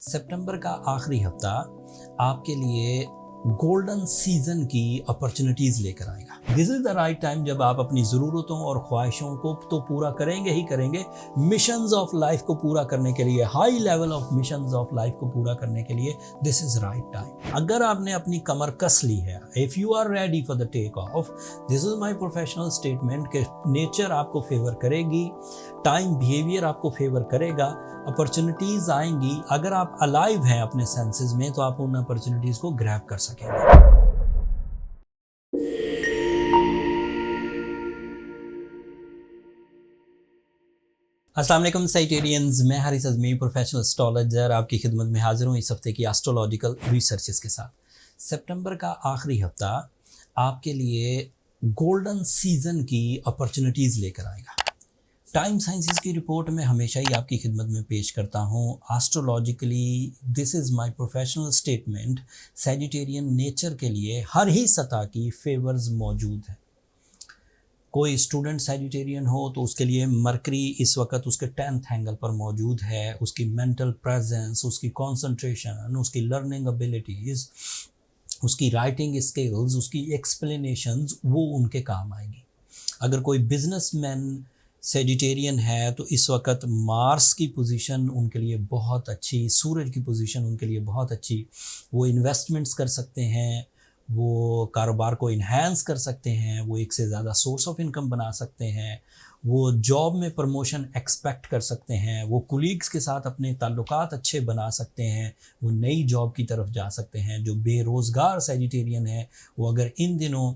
सितंबर का आखिरी हफ्ता आपके लिए गोल्डन सीजन की अपॉर्चुनिटीज़ लेकर आएगा। This is the right time जब आप अपनी ज़रूरतों और ख्वाहिशों को तो पूरा करेंगे ही करेंगे, मिशंस ऑफ लाइफ को पूरा करने के लिए, high level of missions of life को पूरा करने के लिए दिस इज़ राइट टाइम। अगर आपने अपनी कमर कस ली है, if you are ready for the take off, this is my professional statement कि नेचर आपको फेवर करेगी, टाइम बिहेवियर आपको फेवर करेगा, अपॉर्चुनिटीज़ आएंगी। अगर आप अलाइव हैं अपने सेंसेस में तो आप उन अपॉर्चुनिटीज़ को ग्रैब कर सकेंगे। अस्सलाम वालेकुम साइटेरियंस, मैं हारिस अज़मी, प्रोफेशनल एस्ट्रोलॉजर, आपकी खिदमत में हाजिर हूँ इस हफ्ते की एस्ट्रोलॉजिकल रिसर्चेस के साथ। सितंबर का आखिरी हफ्ता आपके लिए गोल्डन सीजन की अपॉर्चुनिटीज़ लेकर आएगा। टाइम साइंसेस की रिपोर्ट में हमेशा ही आपकी खिदमत में पेश करता हूँ। Astrologically this is my professional statement, Sagittarian nature के लिए हर ही सतह की फेवर्स मौजूद हैं। कोई स्टूडेंट सैजिटेरियन हो तो उसके लिए मरकरी इस वक्त उसके 10th एंगल पर मौजूद है। उसकी मेंटल प्रेजेंस, उसकी कंसंट्रेशन, उसकी लर्निंग एबिलिटीज़, उसकी राइटिंग स्किल्स, उसकी एक्सप्लेनेशंस, वो उनके काम आएगी। अगर कोई बिजनेसमैन सेजिटेरियन है तो इस वक्त मार्स की पोजीशन उनके लिए बहुत अच्छी, सूरज की पोजीशन उनके लिए बहुत अच्छी। वो इन्वेस्टमेंट्स कर सकते हैं, वो कारोबार को इन्हांस कर सकते हैं, वो एक से ज़्यादा सोर्स ऑफ इनकम बना सकते हैं, वो जॉब में प्रमोशन एक्सपेक्ट कर सकते हैं, वो कुलीग्स के साथ अपने ताल्लुकात अच्छे बना सकते हैं, वो नई जॉब की तरफ जा सकते हैं। जो बेरोज़गार सेजिटेरियन है वो अगर इन दिनों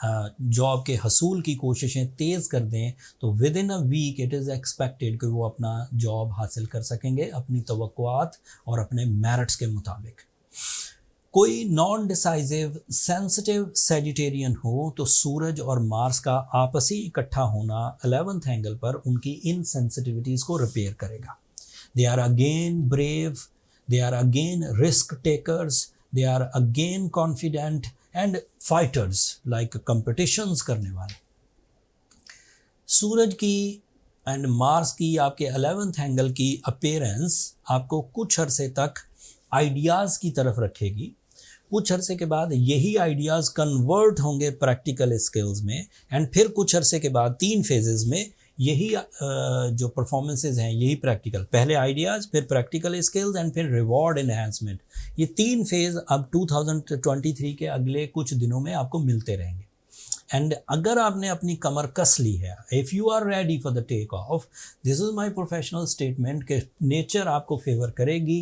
जॉब के हसूल की कोशिशें तेज़ कर दें तो within a week it is expected कि वो अपना जॉब हासिल कर सकेंगे अपनी तवक्कुआत और अपने मेरिट्स के मुताबिक। कोई नॉन डिसाइसिव सेंसिटिव सेजिटेरियन हो तो सूरज और मार्स का आपसी इकट्ठा होना 11th एंगल पर उनकी इन सेंसिटिविटीज़ को रिपेयर करेगा। They are again brave, they are again risk takers, they are again confident and fighters, like competitions करने वाले। सूरज की एंड मार्स की आपके 11th एंगल की अपीयरेंस आपको कुछ अरसे तक आइडियाज़ की तरफ रखेगी। कुछ अरसे के बाद यही आइडियाज़ कन्वर्ट होंगे प्रैक्टिकल स्किल्स में, एंड फिर कुछ अरसे के बाद 3 फेजेस में यही जो परफॉर्मेंसेज हैं यही प्रैक्टिकल, पहले आइडियाज़, फिर प्रैक्टिकल स्किल्स एंड फिर रिवॉर्ड एनहांसमेंट। ये 3 फेज़ अब 2023 के अगले कुछ दिनों में आपको मिलते रहेंगे। एंड अगर आपने अपनी कमर कस ली है, if you are ready for the take off, this is my professional statement कि नेचर आपको फेवर करेगी,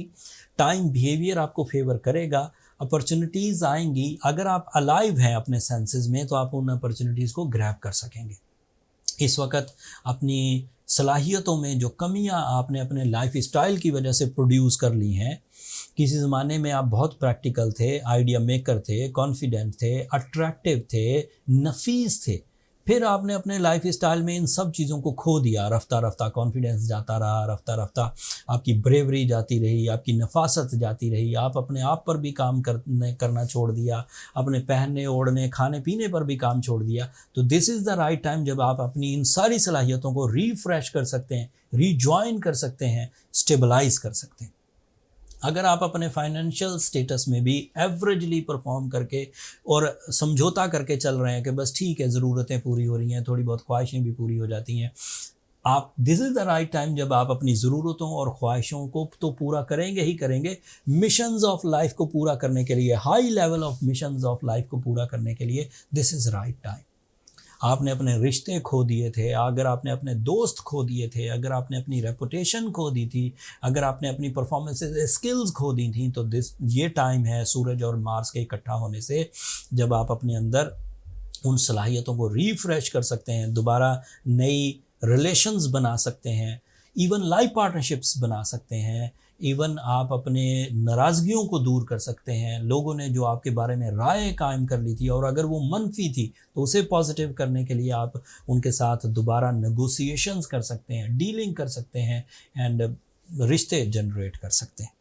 टाइम बिहेवियर आपको फेवर करेगा, अपॉर्चुनिटीज़ आएंगी। अगर आप अलाइव हैं अपने सेंसेस में तो आप उन अपॉर्चुनिटीज़ को ग्रैब कर सकेंगे। इस वक्त अपनी सलाहियतों में जो कमियां आपने अपने लाइफ स्टाइल की वजह से प्रोड्यूस कर ली हैं, किसी ज़माने में आप बहुत प्रैक्टिकल थे, आइडिया मेकर थे, कॉन्फिडेंट थे, अट्रैक्टिव थे, नफीस थे, फिर आपने अपने लाइफ स्टाइल में इन सब चीज़ों को खो दिया। रफ्ता रफ्ता कॉन्फिडेंस जाता रहा, रफ्ता रफ्ता आपकी ब्रेवरी जाती रही, आपकी नफासत जाती रही, आप अपने आप पर भी काम करना छोड़ दिया, अपने पहनने ओढ़ने खाने पीने पर भी काम छोड़ दिया। तो this is the right time जब आप अपनी इन सारी सलाहियतों को रीफ्रेश कर सकते हैं, रीजॉइन कर सकते हैं, स्टेबलाइज कर सकते हैं। अगर आप अपने फाइनेंशियल स्टेटस में भी एवरेजली परफॉर्म करके और समझौता करके चल रहे हैं कि बस ठीक है, ज़रूरतें पूरी हो रही हैं, थोड़ी बहुत ख्वाहिशें भी पूरी हो जाती हैं, आप this is the right time जब आप अपनी ज़रूरतों और ख्वाहिशों को तो पूरा करेंगे ही करेंगे, मिशंस ऑफ लाइफ को पूरा करने के लिए, high level of missions of life को पूरा करने के लिए दिस इज़ राइट टाइम। आपने अपने रिश्ते खो दिए थे, अगर आपने अपने दोस्त खो दिए थे, अगर आपने अपनी रेपुटेशन खो दी थी, अगर आपने अपनी परफॉर्मेंसेस स्किल्स खो दी थी, तो ये टाइम है सूरज और मार्स के इकट्ठा होने से जब आप अपने अंदर उन सलाहियतों को रीफ्रेश कर सकते हैं, दोबारा नई रिलेशंस बना सकते हैं, इवन लाइफ पार्टनरशिप्स बना सकते हैं, इवन आप अपने नाराज़गियों को दूर कर सकते हैं। लोगों ने जो आपके बारे में राय कायम कर ली थी और अगर वो मनफी थी तो उसे पॉजिटिव करने के लिए आप उनके साथ दोबारा नेगोशिएशंस कर सकते हैं, डीलिंग कर सकते हैं एंड रिश्ते जनरेट कर सकते हैं।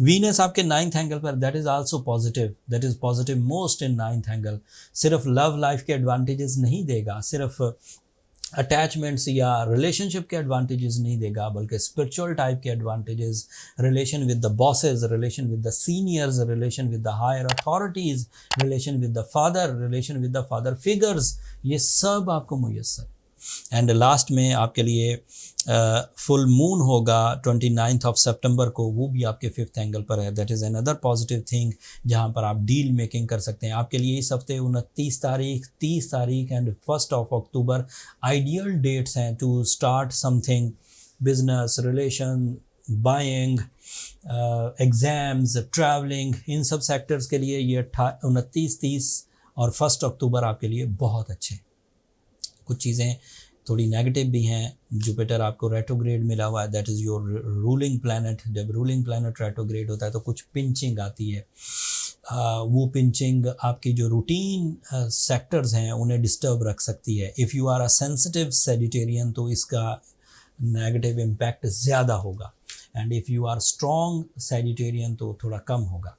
वीनस आपके 9th एंगल पर, that is also positive, that is positive most in 9th angle. सिर्फ लव लाइफ के एडवांटेजेस नहीं देगा, सिर्फ अटैचमेंट्स या रिलेशनशिप के एडवांटेजेस नहीं देगा, बल्कि स्पिरिचुअल टाइप के advantages, relation with the bosses, relation with the seniors, relation with the higher authorities, relation with the father, relation with the father figures, ये सब आपको मुयस्सर। एंड लास्ट में आपके लिए फुल मून होगा 29 ऑफ सितंबर को, वो भी आपके 5th एंगल पर है। That is another positive thing जहाँ पर आप डील मेकिंग कर सकते हैं। आपके लिए इस हफ्ते 29 तारीख, 30 तारीख and 1 of October ideal dates हैं to start something, business, relation, buying, exams, travelling, इन सब सेक्टर्स के लिए ये 29, 30 और 1 अक्टूबर आपके लिए बहुत अच्छे। कुछ चीज़ें थोड़ी नेगेटिव भी हैं। जुपिटर आपको रेट्रोग्रेड मिला हुआ है, that is your ruling planet. जब रूलिंग प्लैनेट रेट्रोग्रेड होता है तो कुछ पिंचिंग आती है। वो पिंचिंग आपकी जो रूटीन सेक्टर्स हैं उन्हें डिस्टर्ब रख सकती है। If you are a sensitive Sagittarian तो इसका नेगेटिव इम्पैक्ट ज़्यादा होगा, and if you are strong Sagittarian तो थोड़ा कम होगा।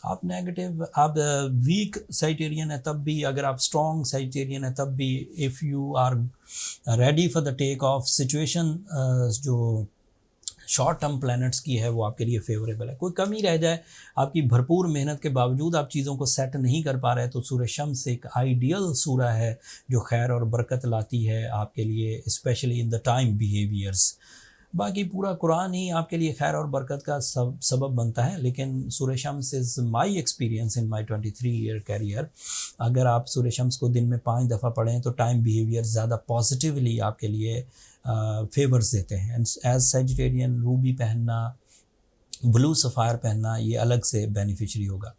आप नेगेटिव, आप वीक साइटेरियन है तब भी, अगर आप स्ट्रॉन्ग साइटेरियन है तब भी, if you are ready for the take off situation, जो शॉर्ट टर्म प्लैनेट्स की है वो आपके लिए फेवरेबल है। कोई कमी रह जाए, आपकी भरपूर मेहनत के बावजूद आप चीज़ों को सेट नहीं कर पा रहे, तो सूरह शम्स एक आइडियल सूरह है जो खैर और बरकत लाती है आपके लिए, specially in the time behaviours. बाकी पूरा कुरान ही आपके लिए खैर और बरकत का सबब बनता है, लेकिन सूरह शम्स is my experience in my 23 year career. अगर आप सूरह शम्स को दिन में 5 दफ़ा पढ़ें तो टाइम बिहेवियर ज़्यादा पॉजिटिवली आपके लिए फेवर्स देते हैं। एज सेजिटेरियन रूबी पहनना, ब्लू सफ़ायर पहनना, ये अलग से बेनिफिशरी होगा।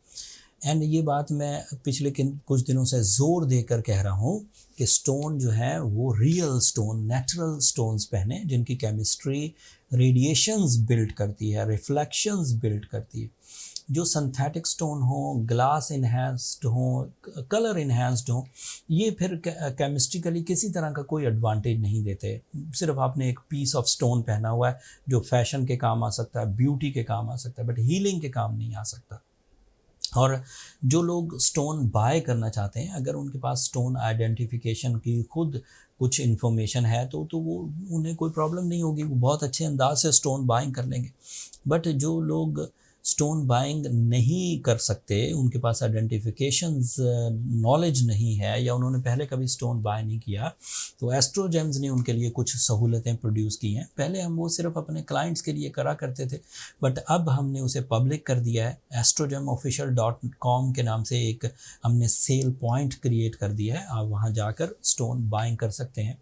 एंड ये बात मैं पिछले कुछ दिनों से ज़ोर देकर कह रहा हूँ कि स्टोन जो है वो रियल स्टोन, नेचुरल स्टोन्स पहने, जिनकी केमिस्ट्री रेडिएशंस बिल्ड करती है, रिफ्लेक्शंस बिल्ड करती है। जो सिंथेटिक स्टोन हो, ग्लास इन्हेंस्ड हो, कलर इन्हेंस्ड हो, ये फिर केमिस्ट्रिकली किसी तरह का कोई एडवांटेज नहीं देते। सिर्फ आपने एक पीस ऑफ स्टोन पहना हुआ है जो फैशन के काम आ सकता है, ब्यूटी के काम आ सकता है, बट हीलिंग के काम नहीं आ सकता। और जो लोग स्टोन बाय करना चाहते हैं, अगर उनके पास स्टोन आइडेंटिफिकेशन की खुद कुछ इन्फॉर्मेशन है तो वो उन्हें कोई प्रॉब्लम नहीं होगी, वो बहुत अच्छे अंदाज से स्टोन बाइंग कर लेंगे। बट जो लोग स्टोन बाइंग नहीं कर सकते, उनके पास आइडेंटिफिकेशंस नॉलेज नहीं है, या उन्होंने पहले कभी स्टोन बाय नहीं किया, तो एस्ट्रोजेम्स ने उनके लिए कुछ सहूलतें प्रोड्यूस की हैं। पहले हम वो सिर्फ अपने क्लाइंट्स के लिए करा करते थे, बट अब हमने उसे पब्लिक कर दिया है। astrogemofficial.com के नाम से एक हमने सेल पॉइंट क्रिएट कर दिया है, आप वहाँ जाकर स्टोन बाइंग कर सकते हैं।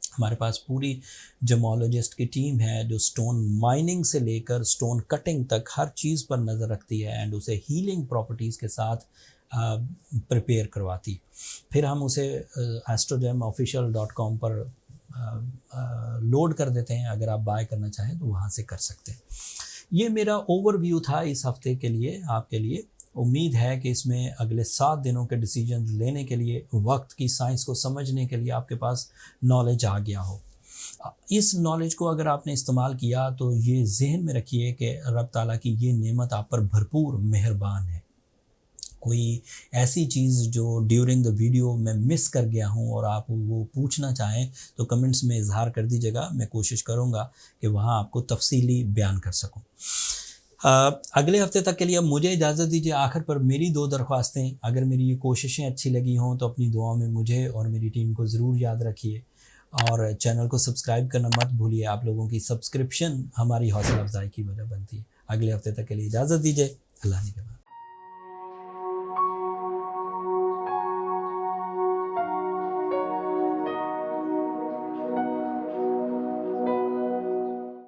हमारे पास पूरी जमोलॉजिस्ट की टीम है जो स्टोन माइनिंग से लेकर स्टोन कटिंग तक हर चीज़ पर नज़र रखती है, एंड उसे हीलिंग प्रॉपर्टीज़ के साथ प्रिपेयर करवाती है। फिर हम उसे astrogemofficial.com पर लोड कर देते हैं। अगर आप बाय करना चाहें तो वहाँ से कर सकते हैं। ये मेरा ओवरव्यू था इस हफ्ते के लिए, आपके लिए। उम्मीद है कि इसमें अगले 7 दिनों के डिसीजन लेने के लिए, वक्त की साइंस को समझने के लिए आपके पास नॉलेज आ गया हो। इस नॉलेज को अगर आपने इस्तेमाल किया तो ये जहन में रखिए कि रब ताला की ये नेमत आप पर भरपूर मेहरबान है। कोई ऐसी चीज़ जो ड्यूरिंग द वीडियो मैं मिस कर गया हूँ और आप वो पूछना चाहें तो कमेंट्स में इजहार कर दीजिएगा, मैं कोशिश करूँगा कि वहाँ आपको तफसीली बयान कर सकूँ। अगले हफ्ते तक के लिए अब मुझे इजाज़त दीजिए। आखिर पर मेरी 2 दरख्वास्तें, अगर मेरी ये कोशिशें अच्छी लगी हों तो अपनी दुआओं में मुझे और मेरी टीम को ज़रूर याद रखिए, और चैनल को सब्सक्राइब करना मत भूलिए। आप लोगों की सब्सक्रिप्शन हमारी हौसला अफजाई की वजह बनती है। अगले हफ्ते तक के लिए इजाज़त दीजिए। अल्लाह ने